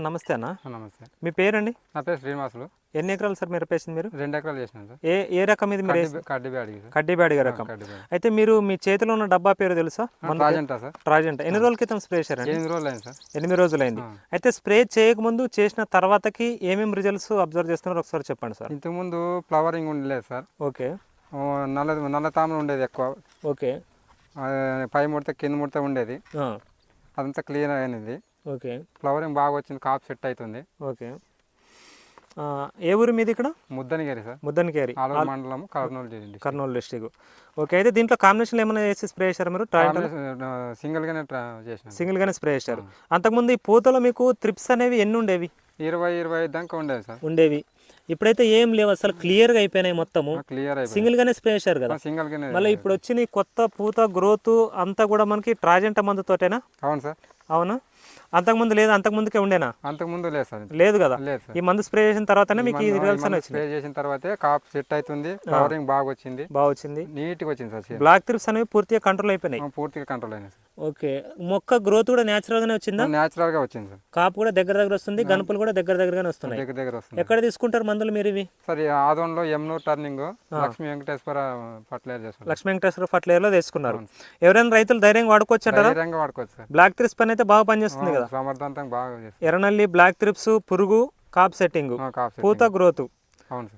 నమస్తే అన్న. నమస్తే. మీ పేరండి? నా పేరు శ్రీనివాసులు. ఎన్ని ఎకరాలు సార్ మీరు వేసింది? మీరు 2 ఎకరాలు చేసినాను సార్. ఏ రకం ఇది మీరు? కడ్డీ బ్యాడ్గి సార్. కడ్డీ బ్యాడ్గి రకం. అయితే మీరు మీ చేతిలో ఉన్న డబ్బా పేరు తెలుసా? Trajenta sir. ట్రాజెంటా. ఎన్ని రోజుల క్రితం స్ప్రే చేశారండి? 8 రోజులు అయింది సార్. 8 రోజులైంది. అయితే స్ప్రే చేయకముందు చేసిన తర్వాతకి ఏమేమి రిజల్ట్స్ అబ్జర్వ్ చేస్తున్నారో ఒకసారి చెప్పండి సార్. ఇంతకుముందు ఫ్లవరింగ్ ఉండలేదు సార్. ఓకే. నల్ల తామర ఉండేది ఎక్కువ. ఓకే. పై ముడత కింద ముడత ఉండేది. అదంతా క్లియర్ అయినది. ఓకే. ఫ్లవరింగ్ బాగా వచ్చింది, కాపు సెట్ అవుతుంది. ఓకే. ఏ ఊరు మీది? ఇక్కడ ముద్దనగిరి సార్. ముద్దనగిరి మండలం, కర్నూలు డిస్ట్రిక్ట్. ఓకే. అయితే దీంట్లో కాంబినేషన్ ఏమైనా వేసి స్ప్రే చేశారు మీరు? సింగిల్ గానే స్ప్రే చేశారు. అంతకుముందు ఈ పూతలో మీకు త్రిప్స్ అనేవి ఎన్ని ఉండేవి? 20-25 దాకా ఉండేవి సార్. ఉండేవి. ఇప్పుడైతే ఏం లేవు, అసలు క్లియర్గా అయిపోయినాయి మొత్తము. సింగిల్ గానే స్ప్రే చేశారు కదా. మళ్ళీ ఇప్పుడు వచ్చిన కొత్త పూత గ్రోత్ అంతా కూడా మనకి ట్రాజెంటా మందుతోటేనా? అవును సార్. అవునా? అంతకుముందు లేదు? అంతకుముందుకే ఉండేనా? అంతకుముందు లేదు సార్. లేదు కదా. ఈ మందు స్ప్రే చేసిన తర్వాతనే మీకు ఈ రిజల్ట్స్ అనేవి స్ప్రే చేసిన తర్వాతే కాపు సెట్ అవుతుంది, ఫ్లవరింగ్ బాగా వచ్చింది, నీట్ గా వచ్చింది సార్. బ్లాక్ త్రిప్స్ అనేవి పూర్తిగా కంట్రోల్ అయిపోయినాయి. పూర్తిగా కంట్రోల్ అయినాయి సార్. ఓకే. మొక్క గ్రోత్ కూడా నేచురల్ గానే వచ్చిందా? నేచురల్ గా వచ్చింది సార్. కాపు కూడా దగ్గర వస్తుంది, గనుపులు కూడా దగ్గరగానే వస్తున్నాయి. దగ్గర వస్తుంది. ఎక్కడ తీసుకుంటారు మందులు మీరు ఇవి? సరే, ఆదోన్లో యమునూర్ టర్నింగ్ లక్ష్మీ వెంకటేశ్వర ఫర్టిలైజర్ చేస్తారు. లక్ష్మీ వెంకటేశ్వర ఫర్టిలైజర్ లో తీసుకున్నారు. ఎవరైనా రైతులు ధైర్యంగా వాడుకోవచ్చు అంటారా? ధైర్యంగా వాడుకోవచ్చు సార్. బ్లాక్ త్రిప్స్ పని అయితే బాగా పనిచేస్తుంది కదా. సమర్థవంతంగా బాగా చేస్తుంది. ఎర్రనల్లి, బ్లాక్ త్రిప్స్, పురుగు, కాప్ సెట్టింగ్, పూత గ్రోత్,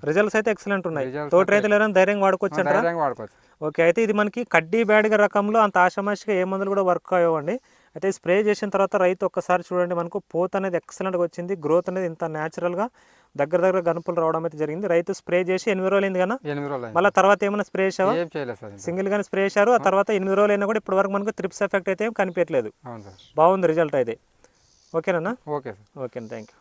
రిజల్ట్స్ అయితే ఎక్సలెంట్ ఉన్నాయి. తోటి రైతులు ఎవరైనా ధైర్యంగా వాడుకోవచ్చు అంటారా? ఓకే. అయితే ఇది మనకి కడ్డీ బ్యాడ్గి రకంలో అంత ఆషామాషిగా ఏ మందులు కూడా వర్క్ అవ్వండి. అయితే స్ప్రే చేసిన తర్వాత రైతు ఒక్కసారి చూడండి, మనకు పూత అనేది ఎక్సలెంట్గా వచ్చింది, గ్రోత్ అనేది ఇంత న్యాచురల్గా దగ్గర గనుపులు రావడం అయితే జరిగింది. రైతు స్ప్రే చేసి 8 రోజులు అయింది కదా. మళ్ళీ తర్వాత ఏమైనా స్ప్రే చేసావా? సింగిల్ గానే స్ప్రే చేశారు. ఆ తర్వాత 8 రోజులు అయినా కూడా ఇప్పటి వరకు మనకు త్రిప్స్ ఎఫెక్ట్ అయితే ఏం కనిపించలేదు. బాగుంది రిజల్ట్ అయితే. ఓకేనా? ఓకే. Okay, thank you.